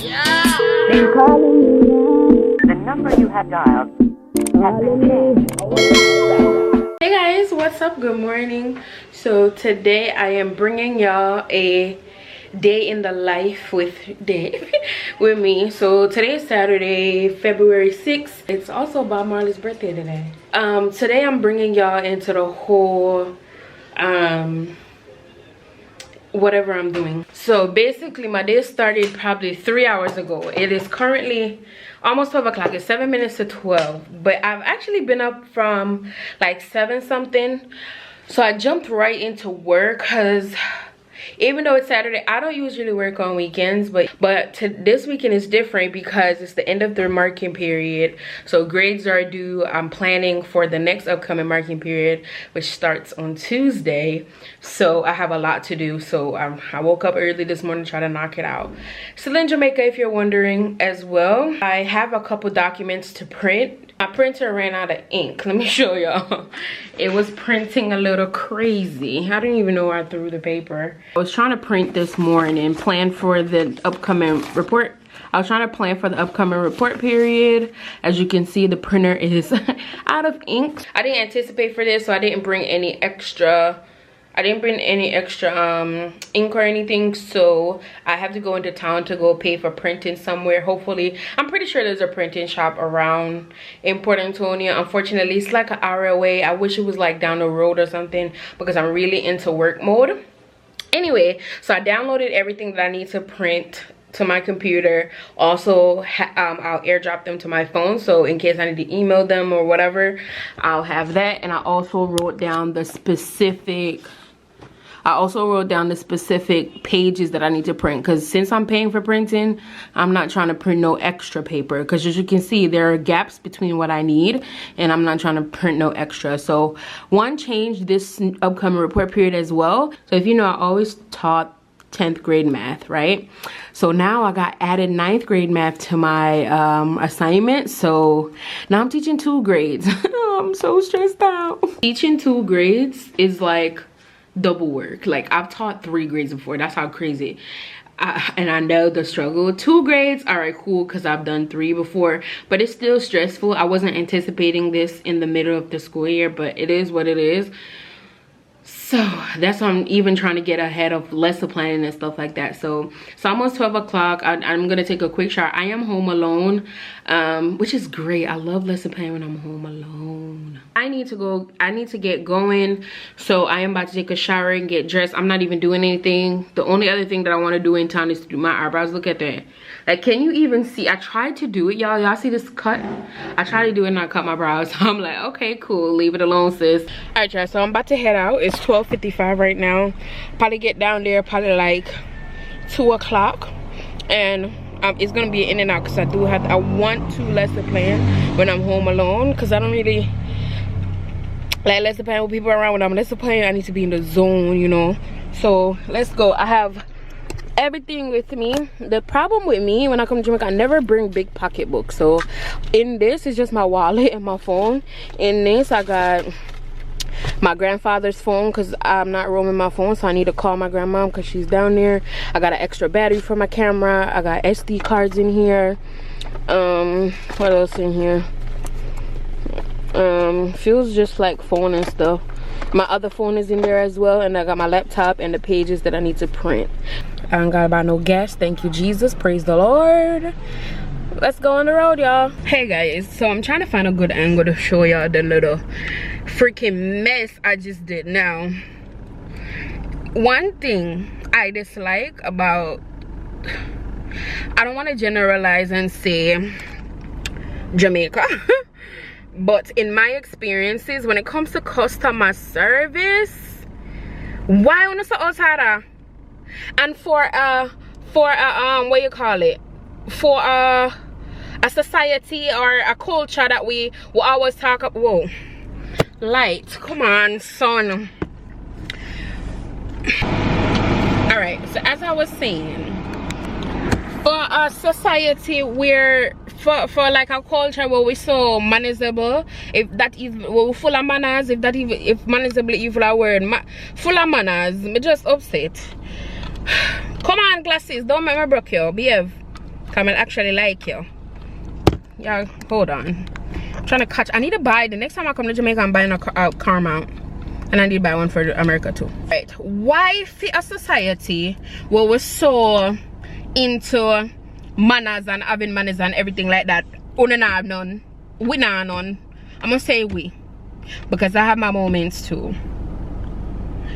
Been calling me. The number you have dialed has been changed. Hey guys, what's up? Good morning. So today I am bringing y'all a day in the life with with me. So today is Saturday, February 6th. It's also Bob Marley's birthday today. Today I'm bringing y'all into the whole whatever I'm doing. So basically my day started probably 3 hours ago. It is currently almost 12 o'clock. It's 7 minutes to 12, but I've actually been up from like 7 something. So I jumped right into work because even though it's Saturday, I don't usually work on weekends, but this weekend is different because it's the end of the marking period. So grades are due. I'm planning for the next upcoming marking period, which starts on Tuesday. So I have a lot to do. So I woke up early this morning to try to knock it out. Still in Jamaica, if you're wondering as well. I have a couple documents to print. My printer ran out of ink. Let me show y'all. It was printing a little crazy. I don't even know where I threw the paper. I was trying to print this morning, plan for the upcoming report. I was trying to plan for the upcoming report period. As you can see, the printer is out of ink. I didn't anticipate for this, so I didn't bring any extra ink or anything, so I have to go into town to go pay for printing somewhere. Hopefully, I'm pretty sure there's a printing shop around in Port Antonio. Unfortunately, it's like an hour away. I wish it was like down the road or something because I'm really into work mode. Anyway, so I downloaded everything that I need to print to my computer. Also I'll airdrop them to my phone, so in case I need to email them or whatever, I'll have that. And I also wrote down the specific pages that I need to print, because since I'm paying for printing, I'm not trying to print no extra paper, because as you can see, there are gaps between what I need, and I'm not trying to print no extra. So one change this upcoming report period as well. So if you know, I always taught 10th grade math, right? So now I got added 9th grade math to my assignment. So now I'm teaching 2 grades. I'm so stressed out. Teaching 2 grades is like double work. Like, I've taught 3 grades before. That's how crazy. And I know the struggle. 2 grades, all right, cool, because I've done 3 before, but it's still stressful. I wasn't anticipating this in the middle of the school year, but it is what it is. So that's why I'm even trying to get ahead of lesson planning and stuff like that. So it's almost 12 o'clock. I'm gonna take a quick shower. I am home alone, which is great. I love lesson planning when I'm home alone. I need to get going. So I am about to take a shower and get dressed. I'm not even doing anything. The only other thing that I want to do in town is to do my eyebrows. Look at that. Like, can you even see? I tried to do it, y'all see this cut? I tried to do it and I cut my brows. So I'm like, okay, cool, leave it alone, sis. All right, y'all, so I'm about to head out. It's 12:55 right now. Probably get down there probably like 2 o'clock, and it's gonna be in and out because I want to lesson plan when I'm home alone, because I don't really like lesson plan with people around. When I'm lesson planning, I need to be in the zone, you know. So let's go. I have everything with me. The problem with me when I come to Jamaica, I never bring big pocketbook. So in this is just my wallet and my phone. In this I got my grandfather's phone, because I'm not roaming my phone, so I need to call my grandma because she's down there. I got an extra battery for my camera. I got SD cards in here. What else in here? Feels just like phone and stuff. My other phone is in there as well, and I got my laptop and the pages that I need to print. I don't gotta buy no gas, thank you Jesus, praise the Lord. Let's go on the road, y'all. Hey guys, so I'm trying to find a good angle to show y'all the little freaking mess I just did. Now, one thing I dislike about, I don't want to generalize and say Jamaica, but in my experiences, when it comes to customer service, why on the outside? And for what you call it, for a society or a culture that we will always talk about. Whoa, light, come on, son. All right, so as I was saying, for a society where for like a culture where we're so manageable, if that is, we're full of manners, if manageable evil a word, full of manners, me just upset. Come on, glasses, don't make me broke you, behave. Come and actually like you. Yeah, hold on. I'm trying to catch. I need to buy, the next time I come to Jamaica, I'm buying a car mount. And I need to buy one for America too. Right. Why fit a society where we're so into manners and having manners and everything like that? We not have none. We not none. I'm gonna say we. Because I have my moments too.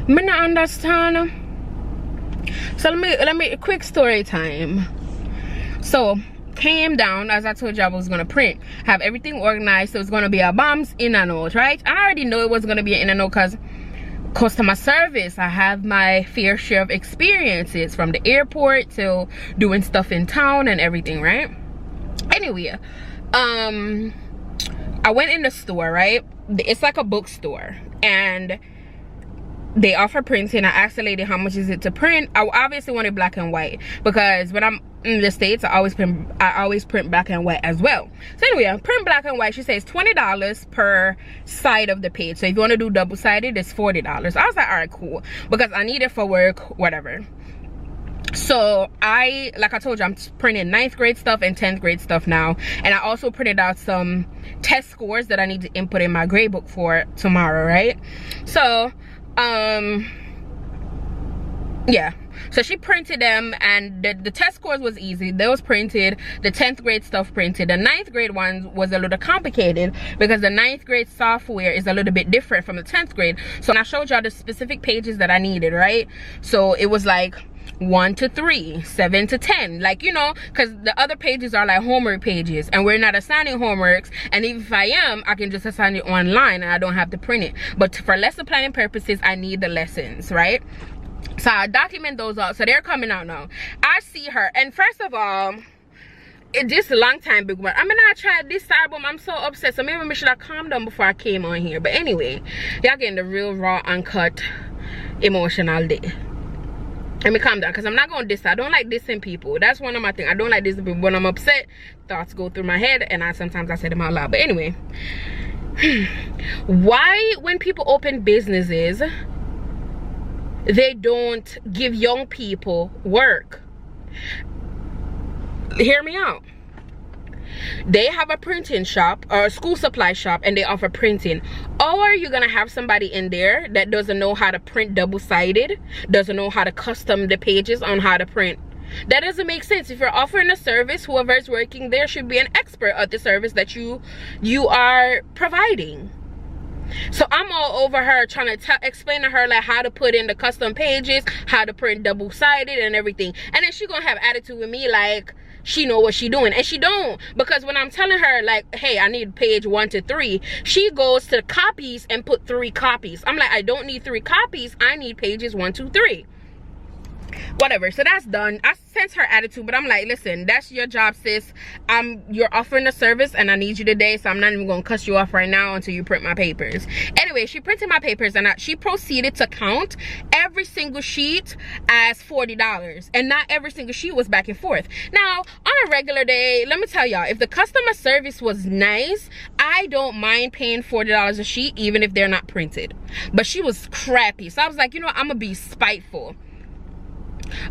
Me not understand. So let me quick story time. So came down, as I told you I was gonna print, have everything organized, so it's gonna be a bombs in and out, right? I already know it was gonna be an in and out because customer service, I have my fair share of experiences from the airport to doing stuff in town and everything, right? Anyway, I went in the store, right? It's like a bookstore, and they offer printing. I asked the lady how much is it to print. I obviously wanted black and white because when I'm in the States, I always print black and white as well. So anyway, I print black and white. She says $20 per side of the page. So if you want to do double-sided, it's $40. I was like, all right, cool, because I need it for work, whatever. So like I told you, I'm printing 9th grade stuff and 10th grade stuff now, and I also printed out some test scores that I need to input in my grade book for tomorrow, right? So yeah, so she printed them, and the test scores was easy. Those printed. The 10th grade stuff printed. The 9th grade one was a little complicated because the 9th grade software is a little bit different from the 10th grade. So I showed y'all the specific pages that I needed, right? So it was like 1 to 3, 7 to 10, like, you know, because the other pages are like homework pages, and we're not assigning homeworks. And even if I am, I can just assign it online and I don't have to print it. But for lesson planning purposes, I need the lessons, right? So I document those out. So they're coming out now. I see her, and first of all, it just a long time big one. I mean, I tried this album. I'm so upset. So maybe I should have calmed down before I came on here. But anyway, y'all getting the real raw, uncut, emotional day. Let me calm down, because I'm not going to diss. I don't like dissing people. That's one of my things. I don't like dissing people. When I'm upset, thoughts go through my head, and sometimes I say them out loud. But anyway, why when people open businesses, they don't give young people work? Hear me out. They have a printing shop or a school supply shop, and they offer printing. Or you're gonna have somebody in there that doesn't know how to print double-sided, doesn't know how to custom the pages on how to print. That doesn't make sense. If you're offering a service, whoever's working there should be an expert at the service that you are providing. So I'm all over her trying to explain to her like how to put in the custom pages, how to print double-sided and everything. And then she gonna have attitude with me like she know what she doing, and she don't. Because when I'm telling her like, hey, I need page 1 to 3, she goes to copies and put 3 copies. I'm like, I don't need 3 copies, I need pages 1, 2, 3. Whatever. So that's done. I sense her attitude, but I'm like, listen, that's your job, sis. You're offering a service and I need you today, so I'm not even gonna cuss you off right now until you print my papers. Anyway, she printed my papers, and she proceeded to count every single sheet as $40, and not every single sheet was back and forth. Now on a regular day, let me tell y'all, if the customer service was nice, I don't mind paying $40 a sheet even if they're not printed. But she was crappy, so I was like, you know what, I'm gonna be spiteful.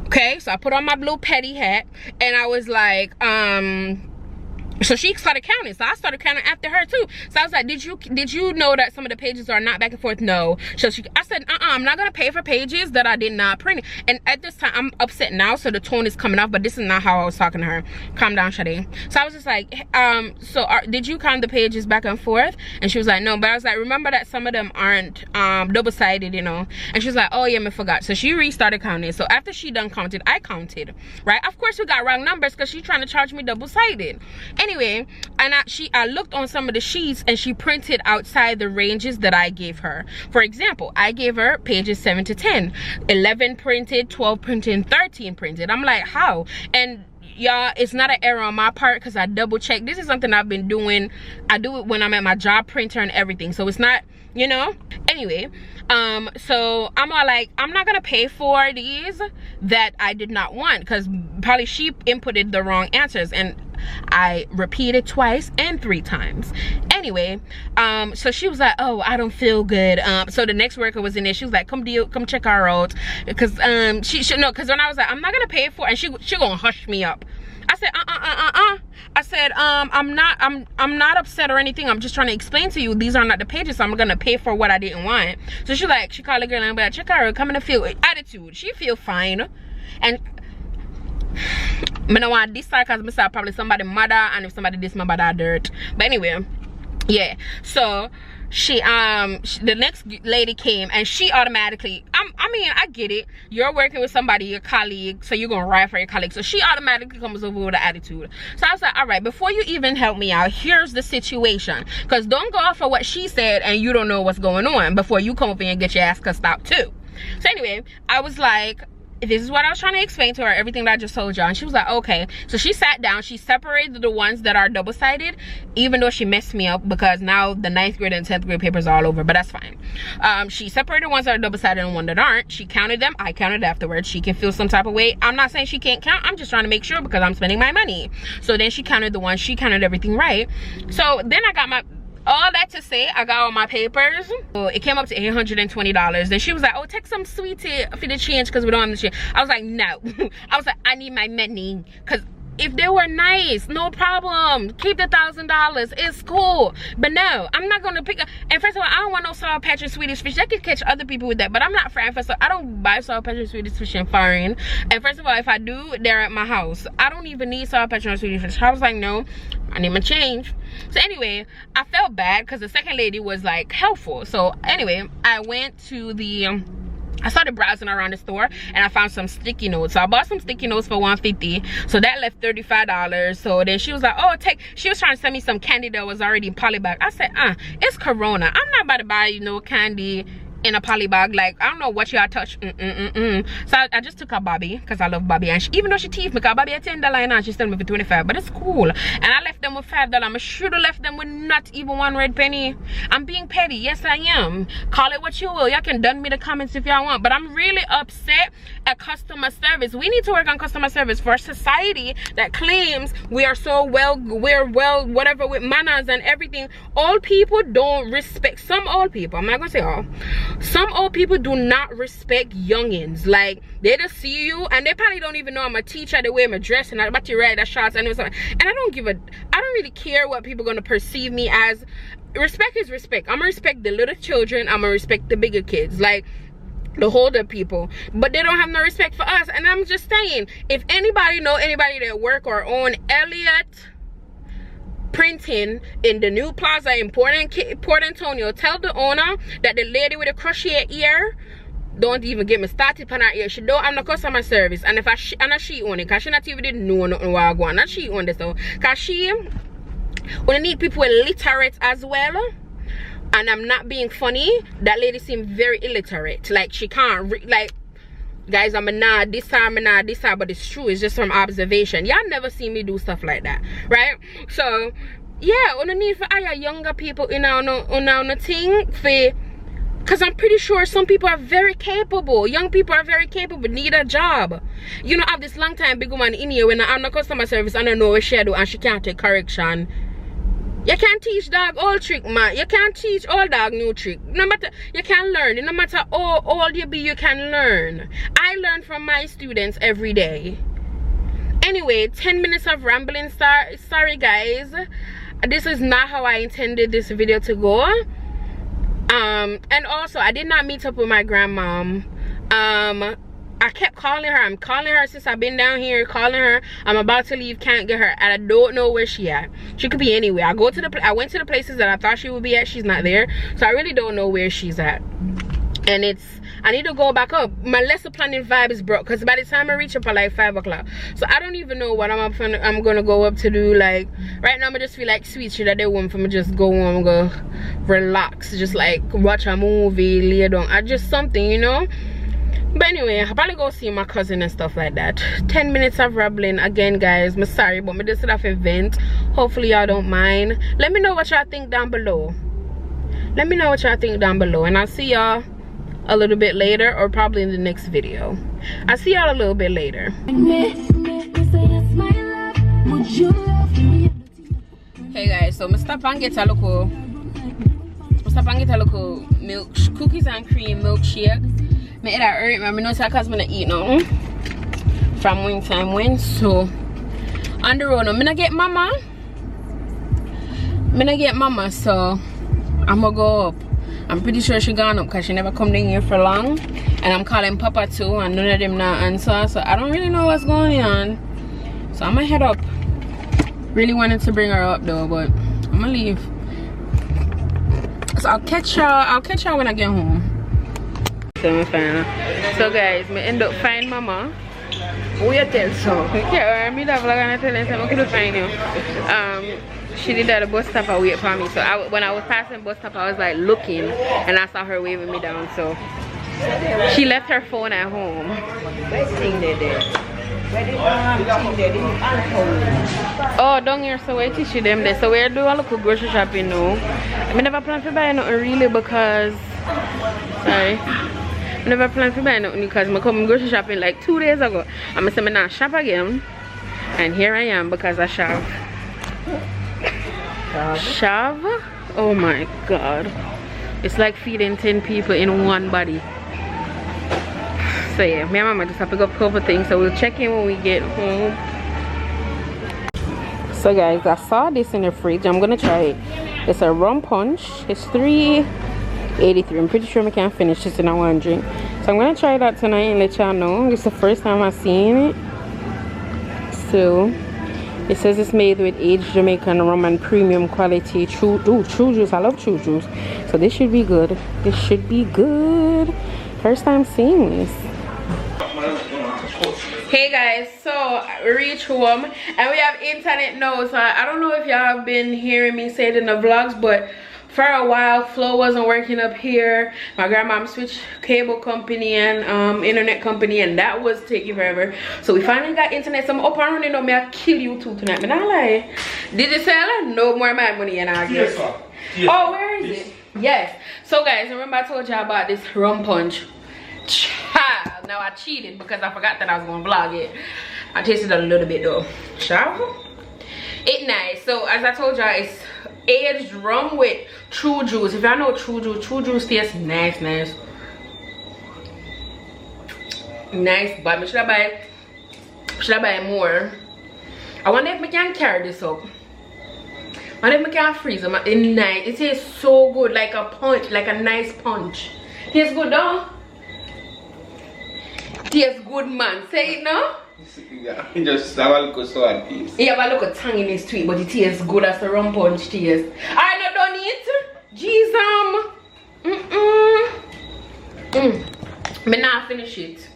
Okay, so I put on my blue petty hat, and I was like, so she started counting, so I started counting after her too. So I was like, did you know that some of the pages are not back and forth? No. So I said, I'm not gonna pay for pages that I did not print. And at this time, I'm upset now, so the tone is coming off, but this is not how I was talking to her. Calm down, Shade. So I was just like, did you count the pages back and forth? And she was like, no. But I was like, remember that some of them aren't double-sided, you know? And she was like, oh yeah, I forgot. So she restarted counting. So after she done counted, I counted, right? Of course we got wrong numbers because she's trying to charge me double-sided. Anyway, and I looked on some of the sheets, and she printed outside the ranges that I gave her. For example, I gave her pages 7 to 10, 11 printed, 12 printed, 13 printed. I'm like, how? And y'all, it's not an error on my part because I double checked. This is something I've been doing. I do it when I'm at my job printer and everything, so it's not, you know. Anyway, so I'm all like, I'm not gonna pay for these that I did not want, because probably she inputted the wrong answers, and I repeated twice and 3 times. Anyway, so she was like, oh, I don't feel good. So the next worker was in there. She was like, come check her out, because she should know. Because when I was like, I'm not gonna pay for it, and she gonna hush me up. I said, I said, I'm not upset or anything. I'm just trying to explain to you, these are not the pages, so I'm gonna pay for what I didn't want. So she called the girl and be like, check her, coming to feel attitude. She feel fine. And I don't want this side because I probably somebody mother, and if somebody diss my mother dirt. But anyway, yeah. So the next lady came, and she automatically, I mean, I get it, you're working with somebody, your colleague, so you're gonna ride for your colleague, so she automatically comes over with an attitude. So I was like, all right, before you even help me out, here's the situation, because don't go off for what she said and you don't know what's going on before you come over here and get your ass cussed out too. So anyway, I was like, this is what I was trying to explain to her, everything that I just told y'all. And she was like, okay. So she sat down, she separated the ones that are double-sided, even though she messed me up because now the 9th grade and 10th grade papers are all over, but that's fine. She separated ones that are double-sided and one that aren't. She counted them, I counted afterwards. She can feel some type of way. I'm not saying she can't count, I'm just trying to make sure because I'm spending my money. So then she counted the ones, she counted everything right. So then I got all that to say, I got all my papers. So it came up to $820. Then she was like, oh, take some sweetie for the change because we don't have the change. I was like, no. I was like, I need my money. Because if they were nice, no problem, keep the $1,000, it's cool. But no, I'm not gonna pick up. And first of all, I don't want no Sour Patch and Swedish Fish. I could catch other people with that, but I'm not friend. First of all, I don't buy Sour Patch and Swedish Fish in foreign. And first of all, if I do, they're at my house. I don't even need Sour Patch and Swedish Fish. I was like, no, I need my change. So anyway, I felt bad because the second lady was like helpful. So anyway, I went to the I started browsing around the store and I found some sticky notes. So I bought some sticky notes for $150. So that left $35. So then she was like, oh, she was trying to send me some candy that was already in polybag. I said, it's Corona. I'm not about to buy, you know, candy in a polybag. Like, I don't know what y'all touch. So I just took her Bobby because I love Bobby, and even though she teased me because Bobby at $10 and she sold me for $25, but it's cool. And I left them with $5. I should have left them with not even one red penny. I'm being petty, yes I am. Call it what you will. Y'all can done me the comments if y'all want, but I'm really upset at customer service. We need to work on customer service for a society that claims we are so we're well whatever with manners and everything. Old people don't respect, some old people, I'm not gonna say all, some old people do not respect youngins. Like, they just see you and they probably don't even know I'm a teacher, the way I'm dressed, and I'm about to write the shots and something. And I don't really care what people are gonna perceive me as. Respect is respect. I'm gonna respect the little children, I'm gonna respect the bigger kids, like the older people, but they don't have no respect for us. And I'm just saying, if anybody know anybody that work or own Elliot Printing in the new plaza in Port Antonio, tell the owner that the lady with the crochet ear, don't even get me started on her ear. She don't have no customer service, and if she own it, because she not even didn't know nothing while going. Not she own this though, because she when I need people illiterate as well. And I'm not being funny, that lady seemed very illiterate. Like, she can't like, guys, I'm not this time, but it's true. It's just from observation. Y'all never see me do stuff like that, right? So yeah, on the need for younger people in our thing for, because I'm pretty sure some people are very capable. Young people are very capable, need a job. You know, I have this long time big woman in here when I'm the customer service, I don't know what she do and she can't take correction. You can't teach dog old trick, man. You can't teach old dog new trick. No matter, you can learn. No matter how old you be, you can learn. I learn from my students every day. Anyway, 10 minutes of rambling. Sorry guys, this is not how I intended this video to go. And also, I did not meet up with my grandmom. I kept calling her. I'm calling her since I've been down here, calling her. I'm about to leave, can't get her, and I don't know where she at. She could be anywhere. I went to the places that I thought she would be at. She's not there, so I really don't know where she's at. And I need to go back up. My lesson planning vibe is broke because by the time I reach up at like 5 o'clock, so I don't even know what I'm gonna go up to do. Like right now, I just feel like sweet shit that they want for me. Just go home, go relax, just like watch a movie, lay down, I just something, you know. But anyway, I'll probably go see my cousin and stuff like that. 10 minutes of rambling again, guys. I'm sorry, but I just have a vent. Hopefully y'all don't mind. Let me know what y'all think down below. Let me know what y'all think down below, and I'll see y'all a little bit later, or probably in the next video. I'll see y'all a little bit later. Hey guys, so Mr. Pan get a local milk, cookies and cream milkshake. I eat that early, I know because I'm gonna eat now from when time when, so on the road. I'm gonna get mama. So I'm gonna go up. I'm pretty sure she gone up because she never come down here for long. And I'm calling Papa too, and none of them not answer. So I don't really know what's going on. So I'm gonna head up. Really wanted to bring her up though, but I'm gonna leave. So I'll catch y'all when I get home. So guys, I end up find mama. Wait till so. Yeah, me that vlog and I tell them I couldn't find you. She did at the bus stop and wait for me. So when I was passing bus stop, I was like looking and I saw her waving me down. So she left her phone at home. Oh, down here, so wait till she them there. So we're doing a little grocery shopping now. I never plan to buy nothing really because I never plan to buy nothing because I come grocery shopping like 2 days ago. I'm gonna say I'm not shop again, and here I am because I shop. Shove? Oh my god, it's like feeding 10 people in one body. So yeah, me and mama just have to go pick up a thing, so we'll check in when we get home. So guys, I saw this in the fridge. I'm gonna try it. It's a rum punch. It's $3.83. I'm pretty sure I can't finish this and I want to drink, so I'm gonna try that tonight and let y'all know. It's the first time I've seen it. So it says it's made with aged Jamaican rum and premium quality true juice. I love true juice, so this should be good. This should be good. First time seeing this. Hey guys, so we reached home and we have internet now. So I don't know if y'all have been hearing me say it in the vlogs, but for a while flow wasn't working up here. My grandma switched cable company and internet company, and that was taking forever. So we finally got internet. So I'm up and running. Me I kill you too tonight. But not lie. Did you sell? No more my money and I guess. Yes, oh, where is it? Yes. So guys, remember I told y'all about this rum punch. Child. Now I cheated because I forgot that I was gonna vlog it. I tasted a little bit though. Child. It's nice. So as I told y'all, it's aged rum with true juice. If y'all know true juice tastes nice. But should I buy more? I wonder if I can carry this up. I wonder if I can freeze them. It's nice. It tastes so good, like a punch, like a nice punch. Tastes good though. Tastes good, man. Say it now. Just have a look at sour taste. You have a look at tang in this tweet, but it tastes good as the rum punch tastes. I not done it. Jeez, Me not finish it.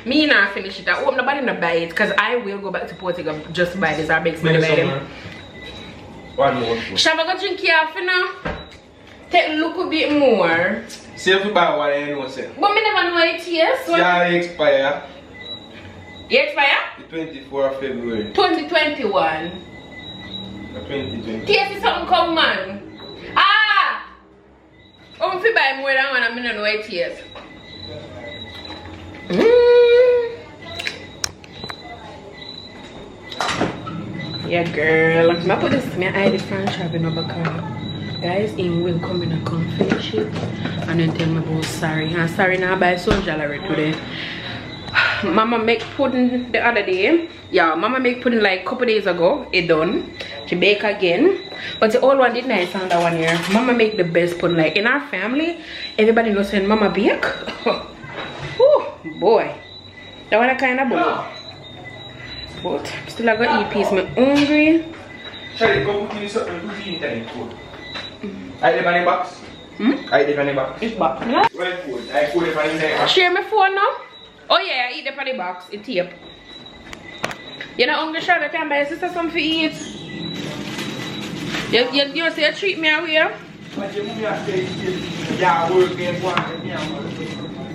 Me not finish it. I hope nobody not buy it because I will go back to Portugal just to buy this. I make money buy them. One more. Shall I go drink here you know? Take a look a bit more. See if you buy what I know, sir. But me never know it tastes. Yeah, it expire. It expire? The 24th of February. 2021. 2020. Taste something come man. Ah! I'm fi buy more than one. I don't know it tastes. Yeah, girl. I put this to me. I did French shopping over because guys in will come in and come finish it and then tell me about sorry. And sorry now buy some jewelry today. Mama make pudding the other day. Yeah, mama make pudding like a couple days ago. It done. She bake again. But the old one did nice on that one here. Mama make the best pudding. Like in our family, everybody knows when mama bake. Oh boy. That one I kinda blow. But still I gotta eat piece. I'm hungry. Charlie, go put in something to eat and food. I live on the box. I live on the box. It's box. Well, food. I food if I in there. Share my phone now. Oh yeah, I eat the funny box. It's tape. You're not hungry, Charlie? Can buy your sister something to eat? You say you treat me away?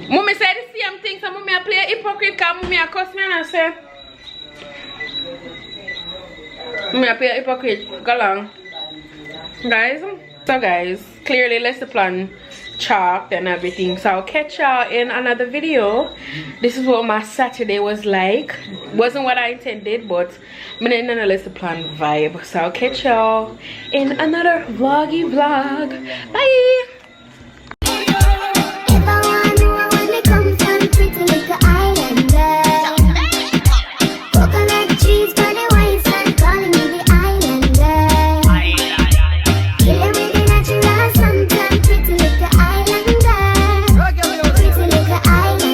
Mommy said the same thing, so mommy I play a hypocrite because mommy I cuss me and I say mommy I play a hypocrite. Go along. Guys, so guys, clearly let's the plan chalked and everything, so I'll catch y'all in another video. This is what my Saturday was like. Wasn't what I intended, but I'm in a let's the plan vibe, so I'll catch y'all in another vloggy vlog. Bye.